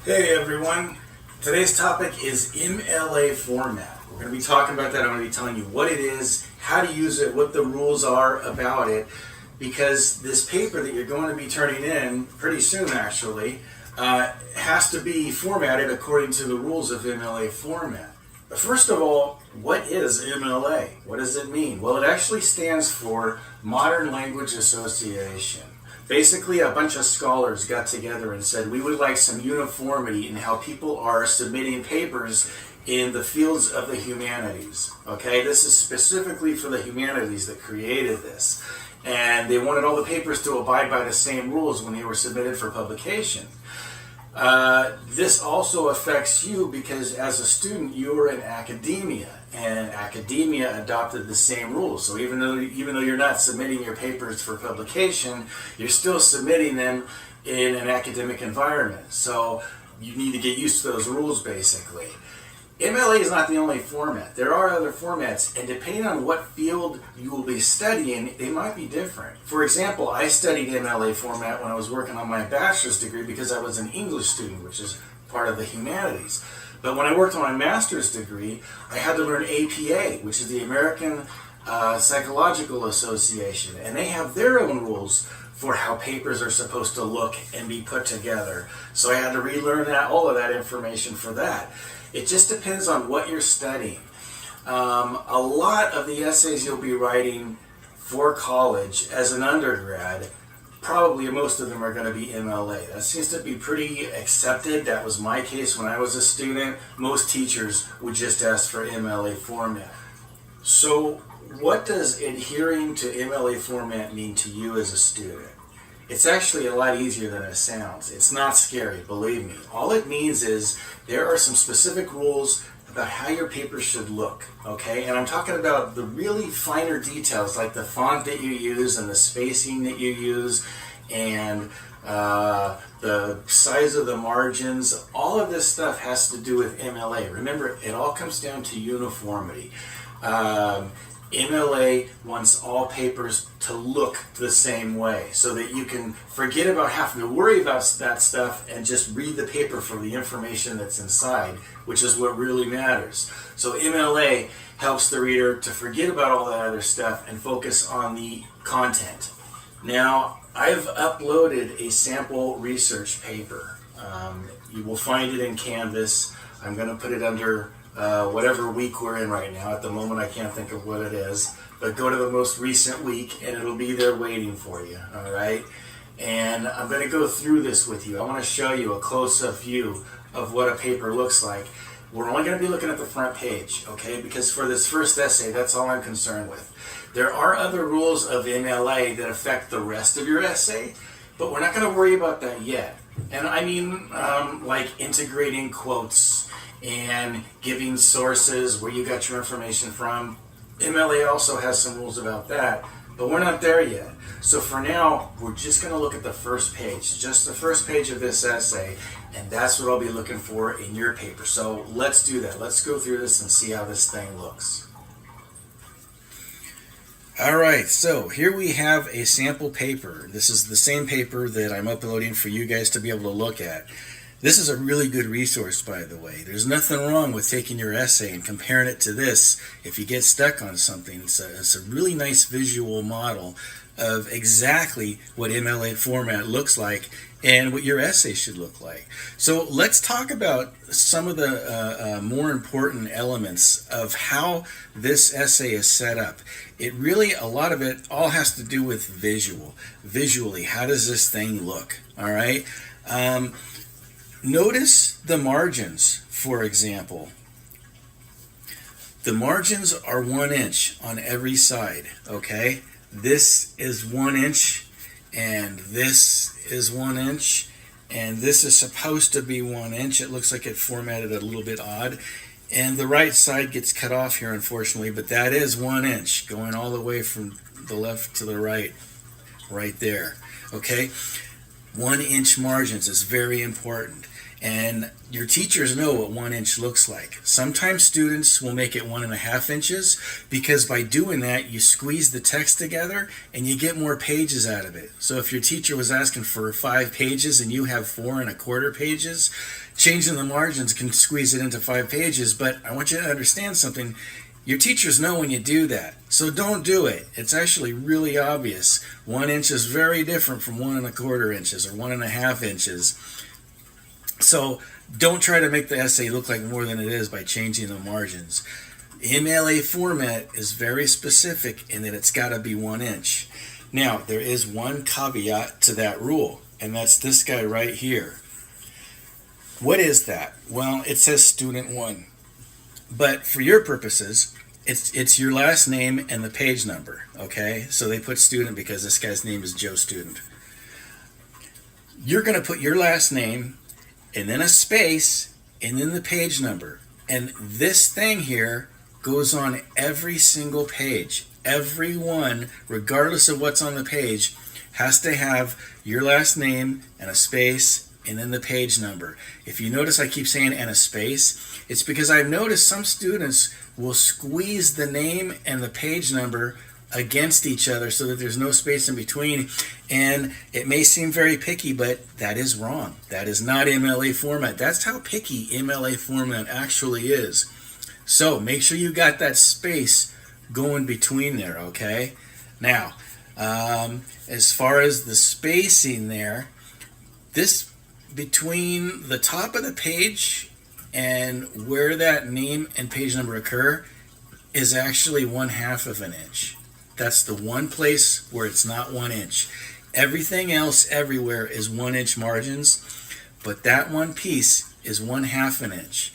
Hey everyone, today's topic is MLA format. We're going to be talking about that. I'm going to be telling you what it is, how to use it, what the rules are about it, because this paper that you're going to be turning in pretty soon actually has to be formatted according to the rules of MLA format. But first of all, what is MLA? What does it mean? Well, it actually stands for Modern Language Association. Basically, a bunch of scholars got together and said we would like some uniformity in how people are submitting papers in the fields of the humanities. Okay, this is specifically for the humanities that created this. And they wanted all the papers to abide by the same rules when they were submitted for publication. This also affects you because as a student you are in academia, and academia adopted the same rules. So even though you're not submitting your papers for publication, you're still submitting them in an academic environment. So you need to get used to those rules basically. MLA is not the only format. There are other formats, and depending on what field you will be studying, they might be different. For example, I studied MLA format when I was working on my bachelor's degree because I was an English student, which is part of the humanities. But when I worked on my master's degree, I had to learn APA, which is the American Psychological Association, and they have their own rules for how papers are supposed to look and be put together. So I had to relearn all of that information for that. It just depends on what you're studying. A lot of the essays you'll be writing for college as an undergrad, probably most of them are going to be MLA. That seems to be pretty accepted. That was my case when I was a student. Most teachers would just ask for MLA format. So what does adhering to MLA format mean to you as a student? It's actually a lot easier than it sounds. It's not scary, believe me. All it means is there are some specific rules about how your paper should look, okay? And I'm talking about the really finer details like the font that you use and the spacing that you use and the size of the margins. All of this stuff has to do with MLA. Remember, it all comes down to uniformity. MLA wants all papers to look the same way so that you can forget about having to worry about that stuff and just read the paper for the information that's inside, which is what really matters. So MLA helps the reader to forget about all that other stuff and focus on the content. Now, I've uploaded a sample research paper. You will find it in Canvas. I'm going to put it under whatever week we're in right now. At the moment I can't think of what it is, but go to the most recent week and it'll be there waiting for you. Alright, and I'm going to go through this with you. I want to show you a close-up view of what a paper looks like. We're only going to be looking at the front page, okay, because for this first essay that's all I'm concerned with. There are other rules of MLA that affect the rest of your essay, but we're not going to worry about that yet. And I mean like integrating quotes and giving sources where you got your information from. MLA also has some rules about that, but we're not there yet. So for now, we're just going to look at the first page, just the first page of this essay, and that's what I'll be looking for in your paper. So let's do that. Let's go through this and see how this thing looks. Alright, so here we have a sample paper. This is the same paper that I'm uploading for you guys to be able to look at. This is a really good resource, by the way. There's nothing wrong with taking your essay and comparing it to this if you get stuck on something. It's a really nice visual model of exactly what MLA format looks like and what your essay should look like. So let's talk about some of the more important elements of how this essay is set up. It really, a lot of it all has to do with visually. How does this thing look? All right. Notice the margins, for example. The margins are 1 inch on every side, okay? This is 1 inch, and this is 1 inch, and this is supposed to be 1 inch. It looks like it formatted a little bit odd. And the right side gets cut off here, unfortunately, but that is 1 inch, going all the way from the left to the right there, okay? 1 inch margins is very important. And your teachers know what 1 inch looks like. Sometimes students will make it 1.5 inches because by doing that you squeeze the text together and you get more pages out of it. So if your teacher was asking for 5 pages and you have 4 1/4 pages, changing the margins can squeeze it into 5 pages, but I want you to understand something. Your teachers know when you do that, so don't do it. It's actually really obvious. 1 inch is very different from 1 1/4 inches or 1 1/2 inches. So don't try to make the essay look like more than it is by changing the margins. MLA format is very specific in that it's got to be 1 inch. Now, there is one caveat to that rule, and that's this guy right here. What is that? Well, it says student 1. But for your purposes, it's your last name and the page number, okay? So they put student because this guy's name is Joe Student. You're going to put your last name and then a space and then the page number. And this thing here goes on every single page. Every one, regardless of what's on the page, has to have your last name and a space and then the page number. If you notice I keep saying and a space, it's because I've noticed some students will squeeze the name and the page number against each other so that there's no space in between. And it may seem very picky, but that is wrong. That is not MLA format. That's how picky MLA format actually is. So make sure you got that space going between there, okay? Now, as far as the spacing there, this between the top of the page and where that name and page number occur is actually 1/2 of an inch. That's the one place where it's not 1 inch. Everything else everywhere is 1 inch margins, but that one piece is 1/2 an inch.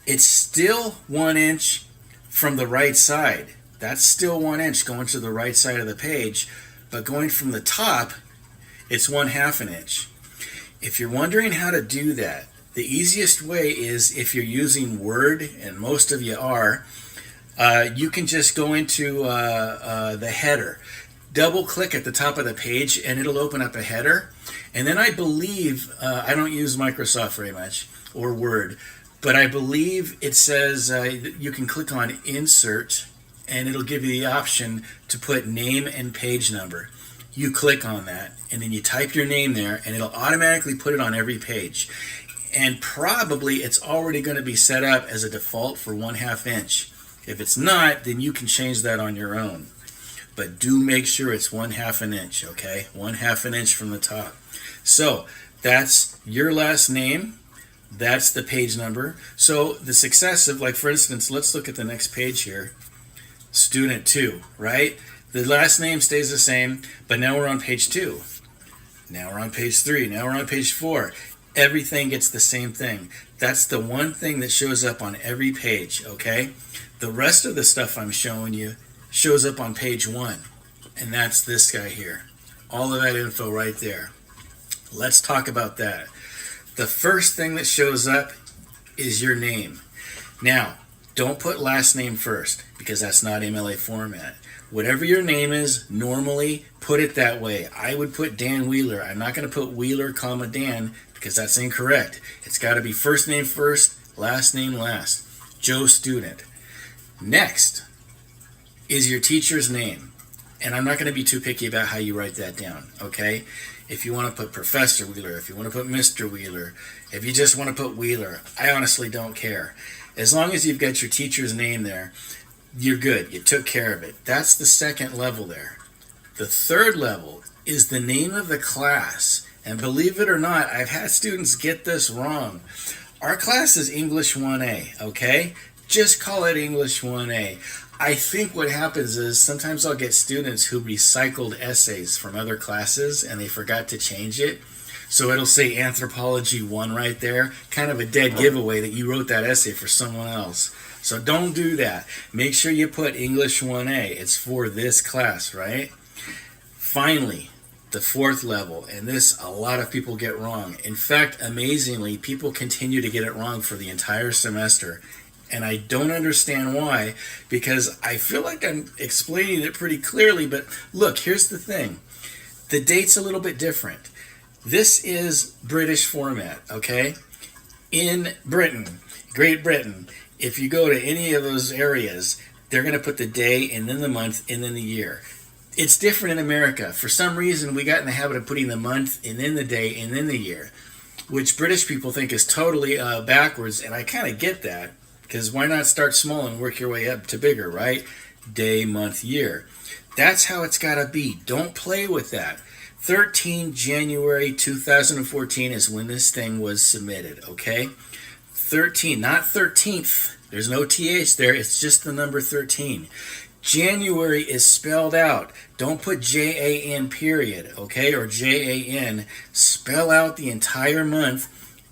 It's still 1 inch from the right side. That's still 1 inch going to the right side of the page, but going from the top, it's 1/2 an inch. If you're wondering how to do that, the easiest way is if you're using Word, and most of you are, you can just go into the header. Double click at the top of the page and it'll open up a header. And then I believe, I don't use Microsoft very much, or Word, but I believe it says you can click on Insert and it'll give you the option to put name and page number. You click on that and then you type your name there and it'll automatically put it on every page. And probably it's already going to be set up as a default for 1/2 inch. If it's not, then you can change that on your own. But do make sure it's 1/2 an inch, okay? 1/2 an inch from the top. So that's your last name. That's the page number. So the successive, like for instance, let's look at the next page here. Student 2, right? The last name stays the same, but now we're on page 2. Now we're on page 3. Now we're on page 4. Everything gets the same thing. That's the one thing that shows up on every page, okay? The rest of the stuff I'm showing you shows up on page 1, and that's this guy here. All of that info right there. Let's talk about that. The first thing that shows up is your name. Now, don't put last name first because that's not MLA format. Whatever your name is, normally put it that way. I would put Dan Wheeler. I'm not going to put Wheeler, comma Dan because that's incorrect. It's got to be first name first, last name last. Joe Student. Next is your teacher's name. And I'm not going to be too picky about how you write that down, okay? If you want to put Professor Wheeler, if you want to put Mr. Wheeler, if you just want to put Wheeler, I honestly don't care. As long as you've got your teacher's name there, you're good. You took care of it. That's the second level there. The third level is the name of the class. And believe it or not, I've had students get this wrong. Our class is English 1A, okay? Just call it English 1A. I think what happens is sometimes I'll get students who recycled essays from other classes and they forgot to change it. So it'll say Anthropology 1 right there, kind of a dead giveaway that you wrote that essay for someone else. So don't do that. Make sure you put English 1A. It's for this class, right? Finally, the fourth level, and this a lot of people get wrong. In fact, amazingly, people continue to get it wrong for the entire semester. And I don't understand why, because I feel like I'm explaining it pretty clearly, but look, here's the thing. The date's a little bit different. This is British format, okay? In Britain, Great Britain, if you go to any of those areas, they're going to put the day and then the month and then the year. It's different in America. For some reason, we got in the habit of putting the month and then the day and then the year. which British people think is totally backwards, and I kind of get that, because why not start small and work your way up to bigger, right? Day, month, year. That's how it's got to be. Don't play with that. 13 January 2014 is when this thing was submitted, okay? 13, not 13th. There's no TH there. It's just the number 13. January is spelled out. Don't put JAN period, okay, or JAN. Spell out the entire month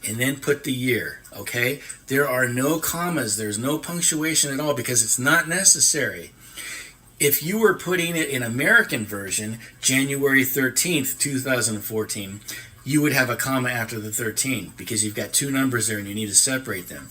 and then put the year, okay? There are no commas. There's no punctuation at all because it's not necessary. If you were putting it in American version, January 13th, 2014, you would have a comma after the 13 because you've got two numbers there and you need to separate them.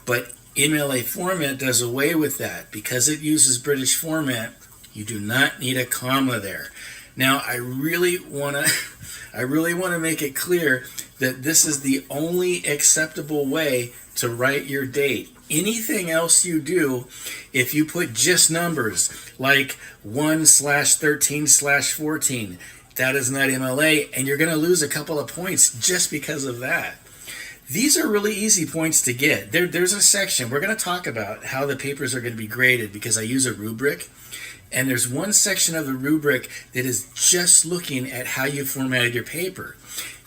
But MLA Format does away with that. Because it uses British format, you do not need a comma there. Now, I really want to make it clear that this is the only acceptable way to write your date. Anything else you do, if you put just numbers like 1/13/14, that is not MLA, and you're going to lose a couple of points just because of that. These are really easy points to get. There's a section. We're going to talk about how the papers are going to be graded because I use a rubric. And there's one section of the rubric that is just looking at how you formatted your paper.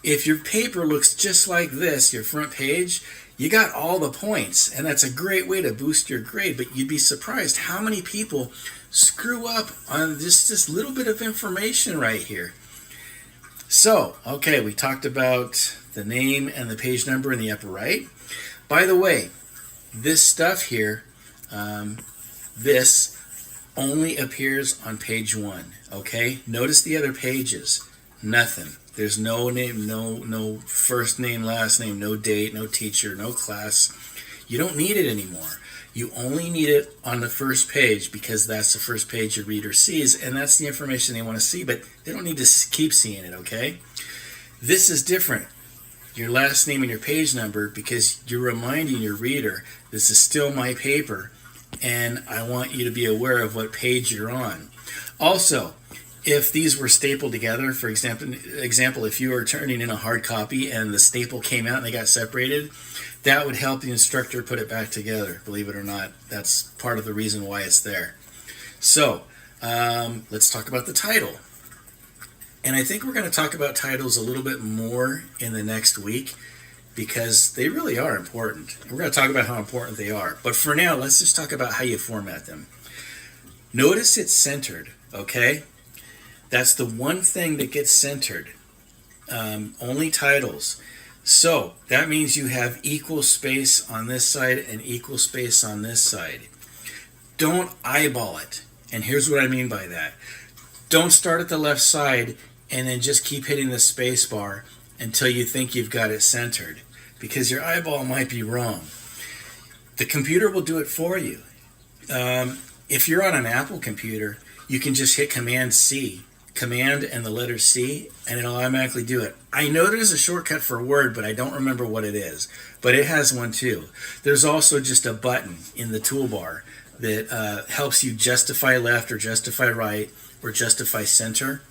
If your paper looks just like this, your front page, you got all the points. And that's a great way to boost your grade. But you'd be surprised how many people screw up on just this little bit of information right here. So, okay, we talked about the name and the page number in the upper right. By the way, this stuff here, this only appears on page 1, okay? Notice the other pages, nothing. There's no name, no first name, last name, no date, no teacher, no class. You don't need it anymore. You only need it on the first page because that's the first page your reader sees, and that's the information they want to see, but they don't need to keep seeing it, okay? This is different. Your last name and your page number, because you're reminding your reader, this is still my paper, and I want you to be aware of what page you're on. Also, if these were stapled together, for example, if you were turning in a hard copy and the staple came out and they got separated, that would help the instructor put it back together. Believe it or not, that's part of the reason why it's there. So, let's talk about the title. And I think we're going to talk about titles a little bit more in the next week because they really are important. We're going to talk about how important they are. But for now, let's just talk about how you format them. Notice it's centered, okay? That's the one thing that gets centered. Only titles. So that means you have equal space on this side and equal space on this side. Don't eyeball it. And here's what I mean by that. Don't start at the left side and then just keep hitting the space bar until you think you've got it centered, because your eyeball might be wrong. The computer will do it for you. If you're on an Apple computer, you can just hit Command C, Command and the letter C, and it'll automatically do it. I know there's a shortcut for Word, but I don't remember what it is. But it has one too. There's also just a button in the toolbar that helps you justify left or justify right or justify center.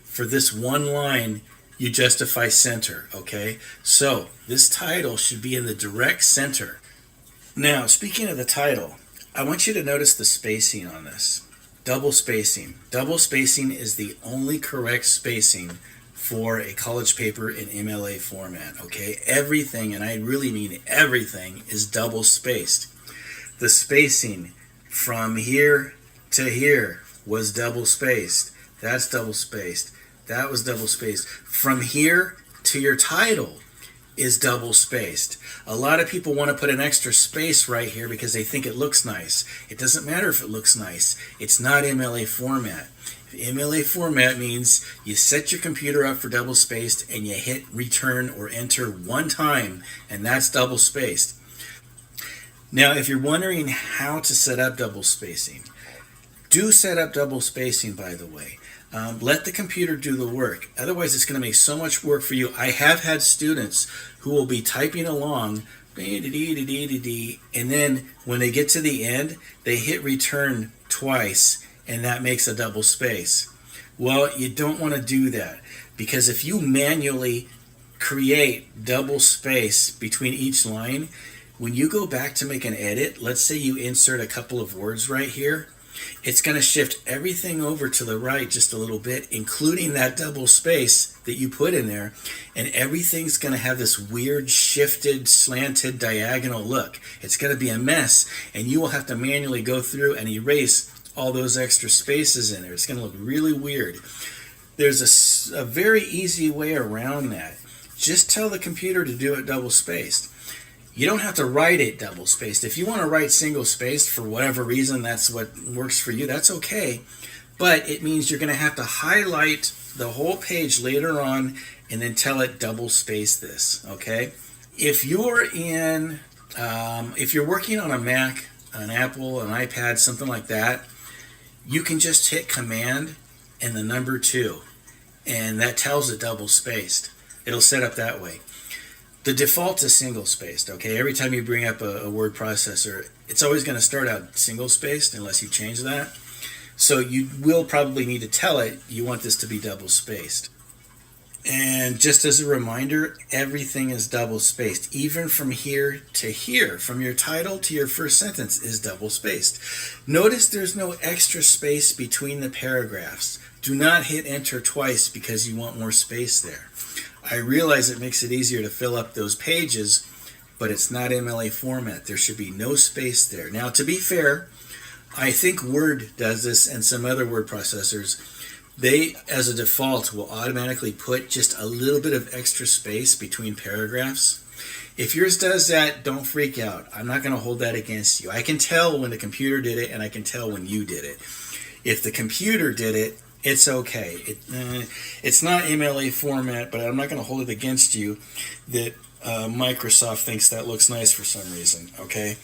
For this one line, you justify center, okay? So this title should be in the direct center. Now, speaking of the title, I want you to notice the spacing on this. Double spacing. Double spacing is the only correct spacing for a college paper in MLA format, okay? Everything, and I really mean everything, is double spaced. The spacing from here to here was double spaced. That's double spaced. That was double spaced. From here to your title is double spaced. A lot of people want to put an extra space right here because they think it looks nice. It doesn't matter if it looks nice. It's not MLA format. MLA format means you set your computer up for double spaced and you hit return or enter one time, and that's double spaced. Now, if you're wondering how to set up double spacing, do set up double spacing, by the way. Let the computer do the work. Otherwise, it's going to make so much work for you. I have had students who will be typing along, and then when they get to the end, they hit return twice, and that makes a double space. Well, you don't want to do that, because if you manually create double space between each line, when you go back to make an edit, let's say you insert a couple of words right here, it's going to shift everything over to the right just a little bit, including that double space that you put in there, and everything's going to have this weird shifted, slanted, diagonal look. It's going to be a mess, and you will have to manually go through and erase all those extra spaces in there. It's going to look really weird. There's a very easy way around that. Just tell the computer to do it double spaced. You don't have to write it double spaced. If you want to write single spaced for whatever reason, that's what works for you, that's okay. But it means you're going to have to highlight the whole page later on and then tell it double space this, okay? If you're working on a Mac, an Apple, an iPad, something like that, you can just hit Command and the number 2, and that tells it double spaced. It'll set up that way. The default is single spaced, okay? Every time you bring up a word processor, it's always going to start out single spaced unless you change that. So you will probably need to tell it you want this to be double spaced. And just as a reminder, everything is double spaced. Even from here to here, from your title to your first sentence is double spaced. Notice there's no extra space between the paragraphs. Do not hit enter twice because you want more space there. I realize it makes it easier to fill up those pages, but it's not MLA format. There should be no space there. Now, to be fair, I think Word does this and some other word processors. They, as a default, will automatically put just a little bit of extra space between paragraphs. If yours does that, don't freak out. I'm not going to hold that against you. I can tell when the computer did it, and I can tell when you did it. If the computer did it, it's okay. It's not MLA format, but I'm not going to hold it against you that Microsoft thinks that looks nice for some reason, okay?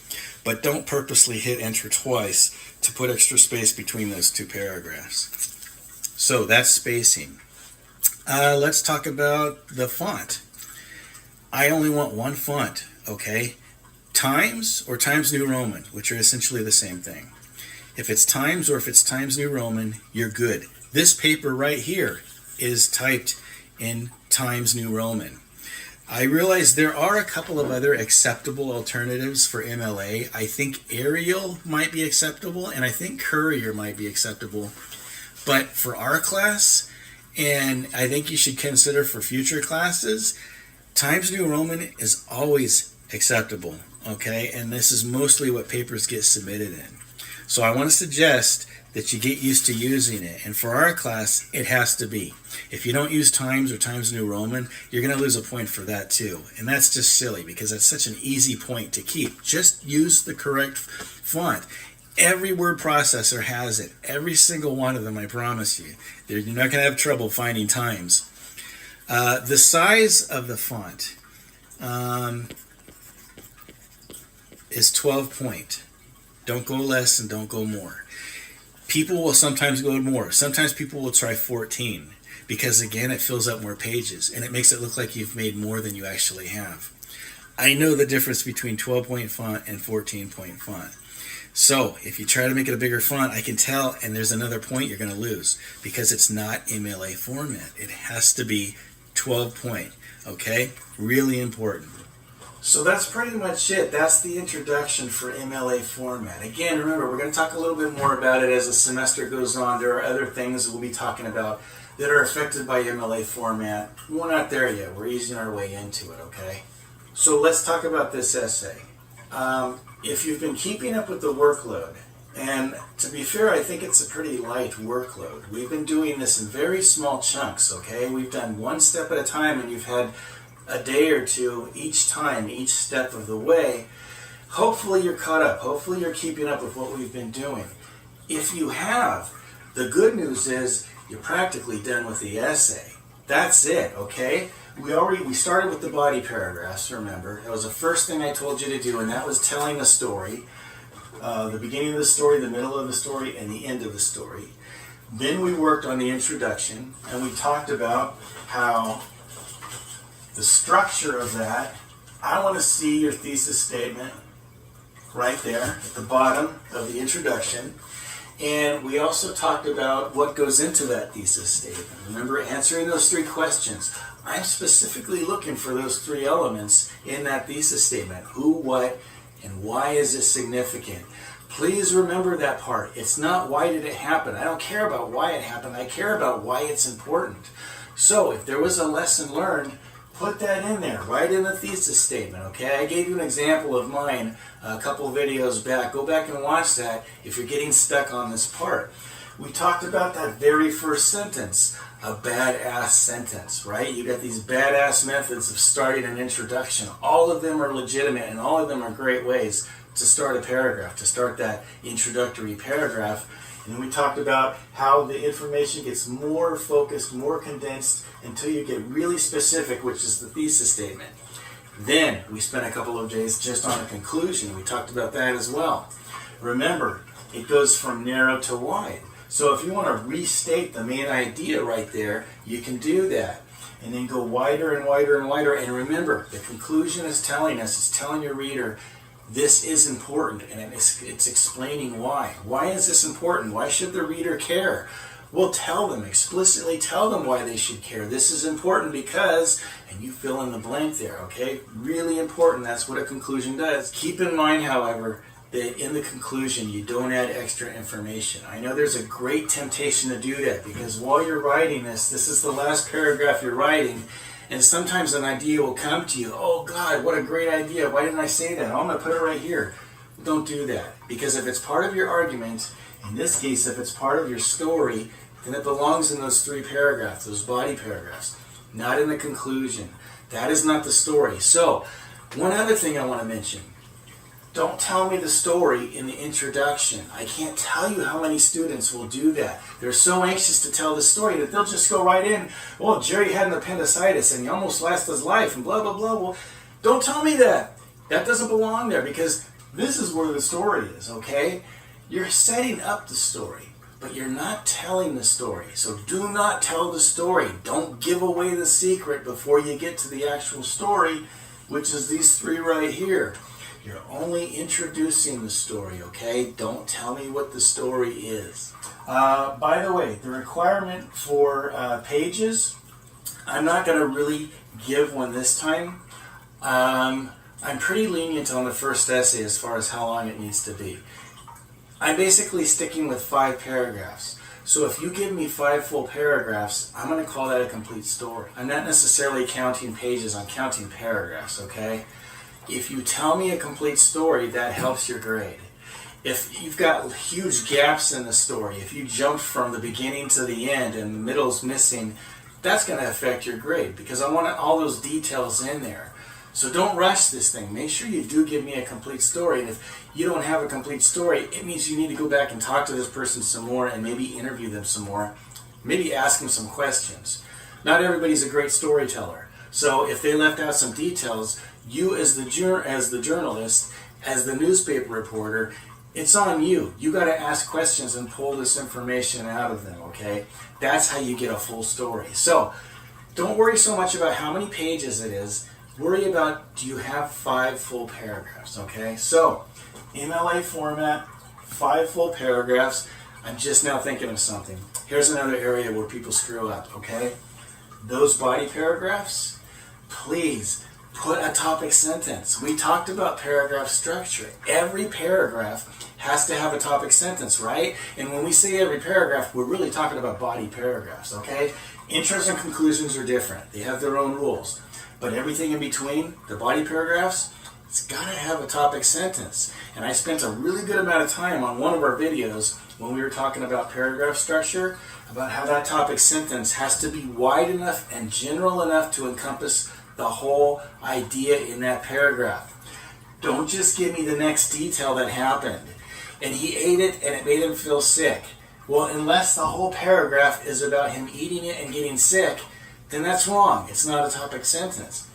But don't purposely hit enter twice to put extra space between those two paragraphs. So that's spacing. Let's talk about the font. I only want one font, okay? Times or Times New Roman, which are essentially the same thing. If it's Times or if it's Times New Roman, you're good. This paper right here is typed in Times New Roman. I realize there are a couple of other acceptable alternatives for MLA. I think Arial might be acceptable, and I think Courier might be acceptable. But for our class, and I think you should consider for future classes, Times New Roman is always acceptable, okay? And this is mostly what papers get submitted in. So I want to suggest that you get used to using it. And for our class, it has to be. If you don't use Times or Times New Roman, you're going to lose a point for that too. And that's just silly because that's such an easy point to keep. Just use the correct font. Every word processor has it. Every single one of them, I promise you. You're not going to have trouble finding Times. The size of the font is 12 point. Don't go less and don't go more. People will sometimes go more. Sometimes people will try 14 because, again, it fills up more pages and it makes it look like you've made more than you actually have. I know the difference between 12-point font and 14-point font. So if you try to make it a bigger font, I can tell, and there's another point you're going to lose because it's not MLA format. It has to be 12-point, okay? Really important. So that's pretty much it. That's the introduction for MLA format. Again, remember, we're going to talk a little bit more about it as the semester goes on. There are other things we'll be talking about that are affected by MLA format. We're not there yet. We're easing our way into it, okay? So let's talk about this essay. If you've been keeping up with the workload, and to be fair, I think it's a pretty light workload. We've been doing this in very small chunks, okay? We've done one step at a time, and you've had a day or two each time, each step of the way. Hopefully you're caught up. Hopefully you're keeping up with what we've been doing. If you have, the good news is you're practically done with the essay. That's it, okay? We started with the body paragraphs, remember. That was the first thing I told you to do, and that was telling a story. The beginning of the story, the middle of the story, and the end of the story. Then we worked on the introduction, and we talked about how the structure of that, I want to see your thesis statement right there at the bottom of the introduction. And we also talked about what goes into that thesis statement. Remember, answering those three questions. I'm specifically looking for those three elements in that thesis statement. Who, what, and why is this significant? Please remember that part. It's not why did it happen. I don't care about why it happened. I care about why it's important. So if there was a lesson learned, put that in there, right in the thesis statement, okay? I gave you an example of mine a couple videos back. Go back and watch that if you're getting stuck on this part. We talked about that very first sentence, a badass sentence, right? You got these badass methods of starting an introduction. All of them are legitimate and all of them are great ways to start a paragraph, to start that introductory paragraph. And we talked about how the information gets more focused, more condensed until you get really specific, which is the thesis statement. Then we spent a couple of days just on a conclusion. We talked about that as well. Remember, it goes from narrow to wide. So if you want to restate the main idea right there, you can do that. And then go wider and wider and wider. And remember, the conclusion is telling us, it's telling your reader, this is important, and it's explaining why. Why is this important? Why should the reader care? Well, tell them, explicitly tell them why they should care. This is important because, and you fill in the blank there, okay? Really important, that's what a conclusion does. Keep in mind, however, that in the conclusion, you don't add extra information. I know there's a great temptation to do that because while you're writing this is the last paragraph you're writing, and sometimes an idea will come to you, oh God, what a great idea, why didn't I say that? Oh, I'm going to put it right here. Don't do that, because if it's part of your argument, in this case, if it's part of your story, then it belongs in those three paragraphs, those body paragraphs, not in the conclusion. That is not the story. So, one other thing I want to mention. Don't tell me the story in the introduction. I can't tell you how many students will do that. They're so anxious to tell the story that they'll just go right in, well, Jerry had an appendicitis and he almost lost his life and blah, blah, blah. Well, don't tell me that. That doesn't belong there because this is where the story is, okay? You're setting up the story, but you're not telling the story. So do not tell the story. Don't give away the secret before you get to the actual story, which is these three right here. You're only introducing the story, okay? Don't tell me what the story is. By the way, the requirement for pages, I'm not going to really give one this time. I'm pretty lenient on the first essay as far as how long it needs to be. I'm basically sticking with 5 paragraphs. So if you give me 5 full paragraphs, I'm going to call that a complete story. I'm not necessarily counting pages, I'm counting paragraphs, okay? If you tell me a complete story, that helps your grade. If you've got huge gaps in the story, if you jumped from the beginning to the end and the middle's missing, that's going to affect your grade because I want all those details in there. So don't rush this thing. Make sure you do give me a complete story. And if you don't have a complete story, it means you need to go back and talk to this person some more and maybe interview them some more. Maybe ask them some questions. Not everybody's a great storyteller. So if they left out some details, you as the journalist, as the newspaper reporter, it's on you. You got to ask questions and pull this information out of them, okay? That's how you get a full story. So don't worry so much about how many pages it is. Worry about, do you have 5 full paragraphs, okay? So MLA format, 5 full paragraphs. I'm just now thinking of something. Here's another area where people screw up, okay? Those body paragraphs, please put a topic sentence. We talked about paragraph structure. Every paragraph has to have a topic sentence, right? And when we say every paragraph, we're really talking about body paragraphs, okay? Intros and conclusions are different. They have their own rules. But everything in between, the body paragraphs, it's got to have a topic sentence. And I spent a really good amount of time on one of our videos when we were talking about paragraph structure, about how that topic sentence has to be wide enough and general enough to encompass the whole idea in that paragraph. Don't just give me the next detail that happened. And he ate it and it made him feel sick. Well, unless the whole paragraph is about him eating it and getting sick, then that's wrong. It's not a topic sentence.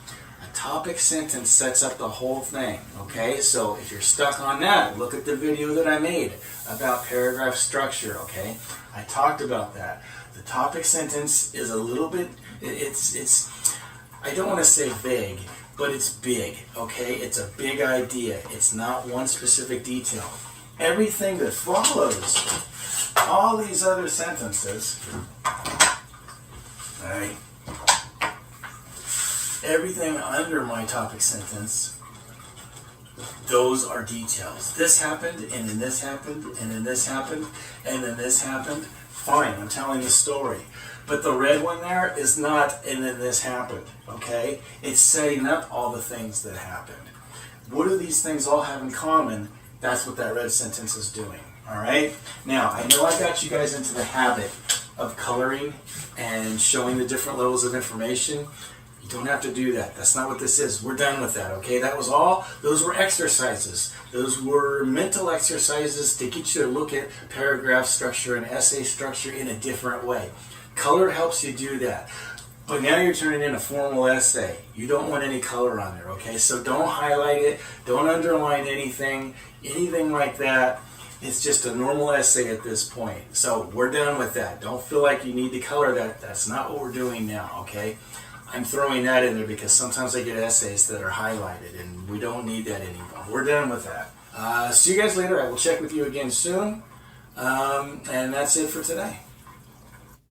A topic sentence sets up the whole thing, okay? So if you're stuck on that, look at the video that I made about paragraph structure, okay? I talked about that. The topic sentence is a little bit, I don't want to say vague, but it's big, okay? It's a big idea. It's not one specific detail. Everything that follows all these other sentences, all right, everything under my topic sentence, those are details. This happened, and then this happened, and then this happened, and then this happened. Fine, I'm telling the story. But the red one there is not, and then this happened, okay? It's setting up all the things that happened. What do these things all have in common? That's what that red sentence is doing, all right? Now, I know I got you guys into the habit of coloring and showing the different levels of information. You don't have to do that. That's not what this is. We're done with that, okay? That was all. Those were exercises. Those were mental exercises to get you to look at paragraph structure and essay structure in a different way. Color helps you do that. But now you're turning in a formal essay. You don't want any color on there, okay? So don't highlight it. Don't underline anything like that. It's just a normal essay at this point. So we're done with that. Don't feel like you need to color that. That's not what we're doing now, okay? I'm throwing that in there because sometimes I get essays that are highlighted, and we don't need that anymore. We're done with that. See you guys later. I will check with you again soon. And that's it for today.